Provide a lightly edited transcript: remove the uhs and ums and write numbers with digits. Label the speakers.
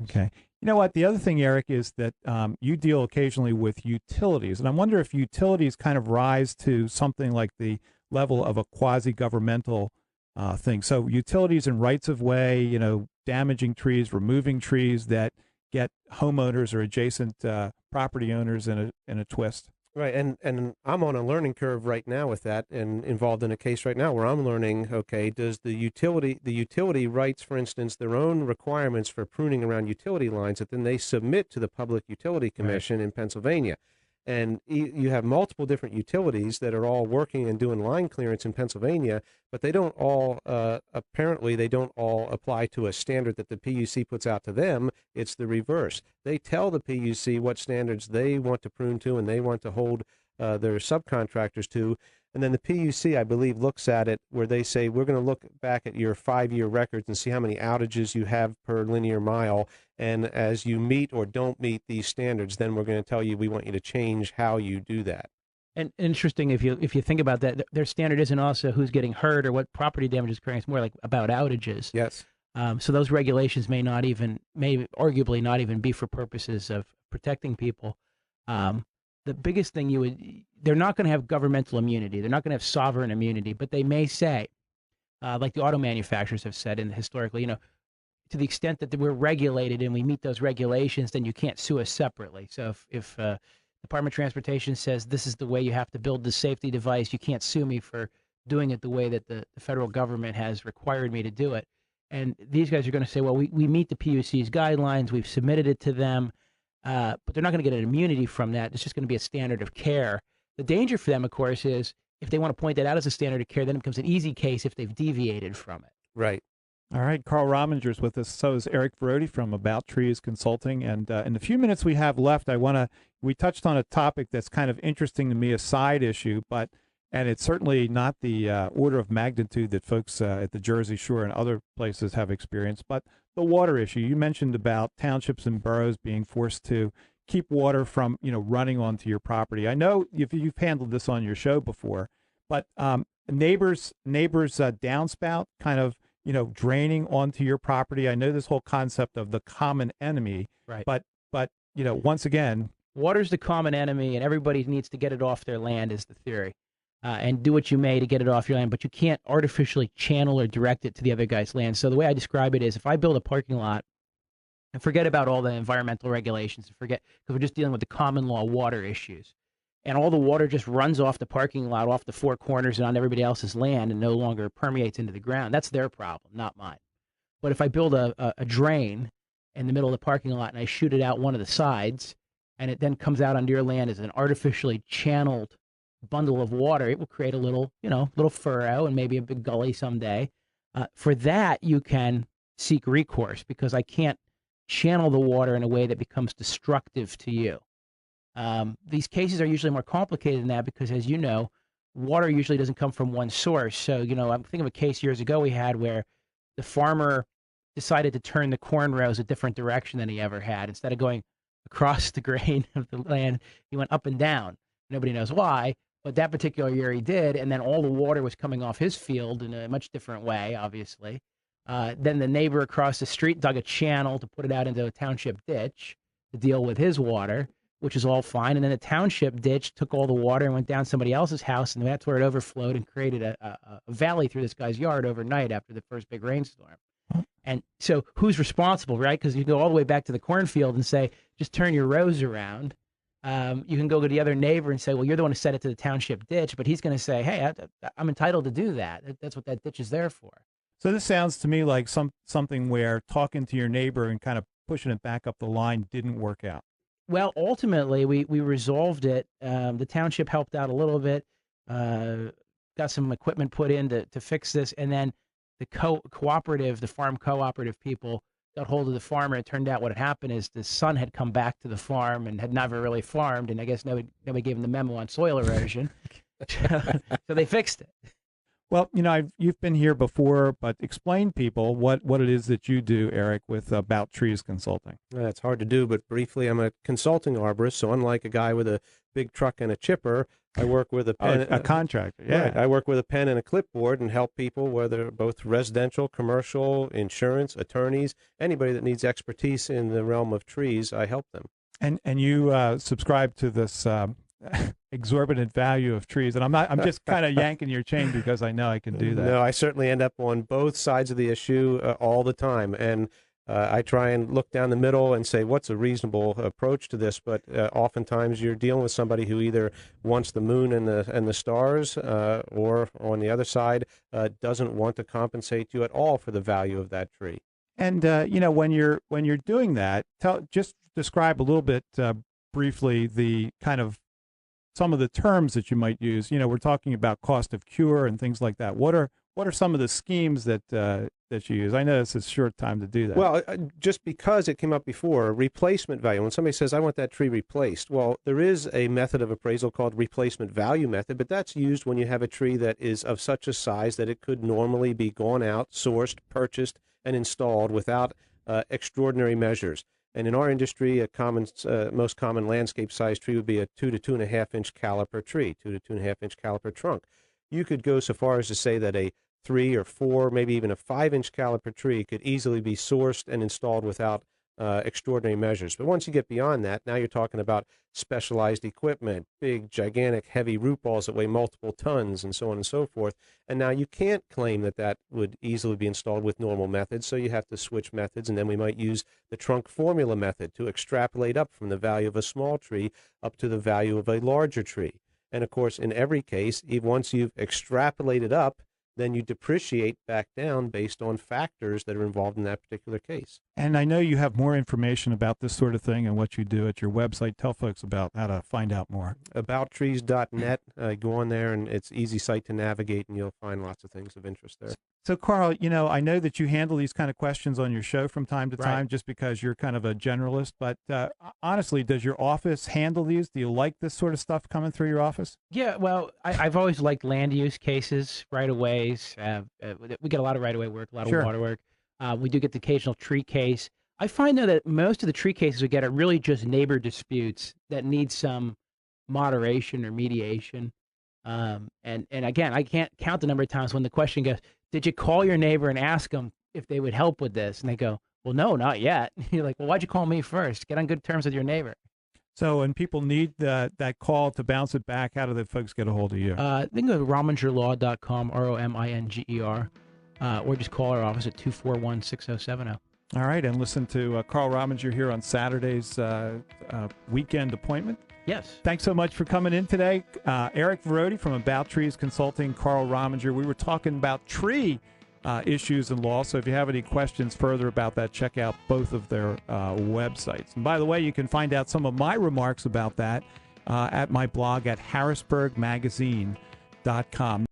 Speaker 1: Okay. You know what? The other thing, Eric, is that you deal occasionally with utilities, and I wonder if utilities kind of rise to something like the level of a quasi-governmental thing. So utilities and rights of way, damaging trees, removing trees that get homeowners or adjacent property owners in a twist.
Speaker 2: Right, and I'm on a learning curve right now with that, and involved in a case right now where I'm learning, okay, does the utility writes, for instance, their own requirements for pruning around utility lines that then they submit to the Public Utility Commission in Pennsylvania. And you have multiple different utilities that are all working and doing line clearance in Pennsylvania, but they don't all, apparently, they don't all apply to a standard that the PUC puts out to them. It's the reverse. They tell the PUC what standards they want to prune to and they want to hold their subcontractors to. And then the PUC, I believe, looks at it where they say, we're going to look back at your 5-year records and see how many outages you have per linear mile. And as you meet or don't meet these standards, then we're going to tell you we want you to change how you do that.
Speaker 3: And interesting, if you think about that, their standard isn't also who's getting hurt or what property damage is occurring. It's more like about outages.
Speaker 2: Yes.
Speaker 3: So those regulations may arguably not even be for purposes of protecting people. The biggest thing they're not going to have governmental immunity. They're not going to have sovereign immunity, but they may say, like the auto manufacturers have said, and historically, to the extent that we're regulated and we meet those regulations, then you can't sue us separately. So if Department of Transportation says this is the way you have to build the safety device, you can't sue me for doing it the way that the federal government has required me to do it. And these guys are going to say, well, we meet the PUC's guidelines, we've submitted it to them, but they're not going to get an immunity from that. It's just going to be a standard of care. The danger for them, of course, is if they want to point that out as a standard of care, then it becomes an easy case if they've deviated from it.
Speaker 2: Right.
Speaker 1: All right, Karl Rominger's with us. So is Eric Verodi from About Trees Consulting. And in the few minutes we have left, we touched on a topic that's kind of interesting to me, a side issue, and it's certainly not the order of magnitude that folks at the Jersey Shore and other places have experienced, but the water issue. You mentioned about townships and boroughs being forced to keep water from, running onto your property. I know you've handled this on your show before, but neighbors downspout kind of, draining onto your property. I know this whole concept of the common enemy,
Speaker 3: right?
Speaker 1: But once again,
Speaker 3: water's the common enemy, and everybody needs to get it off their land is the theory, and do what you may to get it off your land, but you can't artificially channel or direct it to the other guy's land. So the way I describe it is, if I build a parking lot and forget about all the environmental regulations, because we're just dealing with the common law water issues, and all the water just runs off the parking lot, off the four corners and on everybody else's land and no longer permeates into the ground. That's their problem, not mine. But if I build a drain in the middle of the parking lot and I shoot it out one of the sides, and it then comes out onto your land as an artificially channeled bundle of water, it will create a little furrow and maybe a big gully someday. For that, you can seek recourse, because I can't channel the water in a way that becomes destructive to you. These cases are usually more complicated than that because, as you know, water usually doesn't come from one source. So, I'm thinking of a case years ago we had where the farmer decided to turn the corn rows a different direction than he ever had. Instead of going across the grain of the land, he went up and down. Nobody knows why, but that particular year he did, and then all the water was coming off his field in a much different way, obviously. Then the neighbor across the street dug a channel to put it out into a township ditch to deal with his water, which is all fine. And then the township ditch took all the water and went down somebody else's house, and that's where it overflowed and created a valley through this guy's yard overnight after the first big rainstorm. And so who's responsible, right? Because you go all the way back to the cornfield and say, just turn your rows around. You can go to the other neighbor and say, well, you're the one who set it to the township ditch, but he's going to say, hey, I'm entitled to do that. That's what that ditch is there for.
Speaker 1: So this sounds to me like something where talking to your neighbor and kind of pushing it back up the line didn't work out.
Speaker 3: Well, ultimately, we resolved it. The township helped out a little bit, got some equipment put in to fix this, and then the the farm cooperative people got hold of the farmer. It turned out what had happened is the son had come back to the farm and had never really farmed, and I guess nobody gave him the memo on soil erosion, so they fixed it.
Speaker 1: Well, you've been here before, but explain people what it is that you do, Eric, with About Trees Consulting.
Speaker 2: It's hard to do, but briefly, I'm a consulting arborist, so unlike a guy with a big truck and a chipper, I work with a pen,
Speaker 1: a contractor. Yeah,
Speaker 2: right. I work with a pen and a clipboard and help people, whether both residential, commercial, insurance, attorneys, anybody that needs expertise in the realm of trees, I help them.
Speaker 1: And you subscribe to this exorbitant value of trees, and I'm just kind of yanking your chain because I know I can do that.
Speaker 2: No, I certainly end up on both sides of the issue all the time, and I try and look down the middle and say what's a reasonable approach to this. But oftentimes you're dealing with somebody who either wants the moon and the stars, or on the other side doesn't want to compensate you at all for the value of that tree.
Speaker 1: And when you're doing that, just describe a little bit briefly the kind of some of the terms that you might use. We're talking about cost of cure and things like that. What are some of the schemes that you use? I know this is a short time to do that.
Speaker 2: Well, just because it came up before, replacement value. When somebody says, I want that tree replaced, well, there is a method of appraisal called replacement value method, but that's used when you have a tree that is of such a size that it could normally be gone out, sourced, purchased, and installed without extraordinary measures. And in our industry, most common landscape size tree would be a 2 to 2.5 inch caliper tree, 2 to 2.5 inch caliper trunk. You could go so far as to say that a 3 or 4, maybe even a 5 inch caliper tree could easily be sourced and installed without extraordinary measures. But once you get beyond that, now you're talking about specialized equipment, big, gigantic, heavy root balls that weigh multiple tons, and so on and so forth. And now you can't claim that would easily be installed with normal methods, so you have to switch methods, and then we might use the trunk formula method to extrapolate up from the value of a small tree up to the value of a larger tree. And of course, in every case, once you've extrapolated up, then you depreciate back down based on factors that are involved in that particular case.
Speaker 1: And I know you have more information about this sort of thing and what you do at your website. Tell folks about how to find out more.
Speaker 2: Abouttrees.net. Go on there, and it's an easy site to navigate, and you'll find lots of things of interest there.
Speaker 1: So, Karl, I know that you handle these kind of questions on your show from time to time just because you're kind of a generalist. But honestly, does your office handle these? Do you like this sort of stuff coming through your office?
Speaker 3: Yeah, well, I've always liked land use cases, right-of-ways. We get a lot of right-of-way work, a lot of water work. We do get the occasional tree case. I find, though, that most of the tree cases we get are really just neighbor disputes that need some moderation or mediation. And again, I can't count the number of times when the question goes, did you call your neighbor and ask them if they would help with this? And they go, well, no, not yet. You're like, well, why'd you call me first? Get on good terms with your neighbor.
Speaker 1: So when people need that call to bounce it back, how do the folks get a hold of you?
Speaker 3: They can go to romingerlaw.com, ROMINGER, or just call our office at 241-6070.
Speaker 1: All right, and listen to Karl Rominger here on Saturday's weekend appointment.
Speaker 3: Yes.
Speaker 1: Thanks so much for coming in today. Eric Verodi from About Trees Consulting, Karl Rominger. We were talking about tree issues and law, so if you have any questions further about that, check out both of their websites. And by the way, you can find out some of my remarks about that at my blog at harrisburgmagazine.com.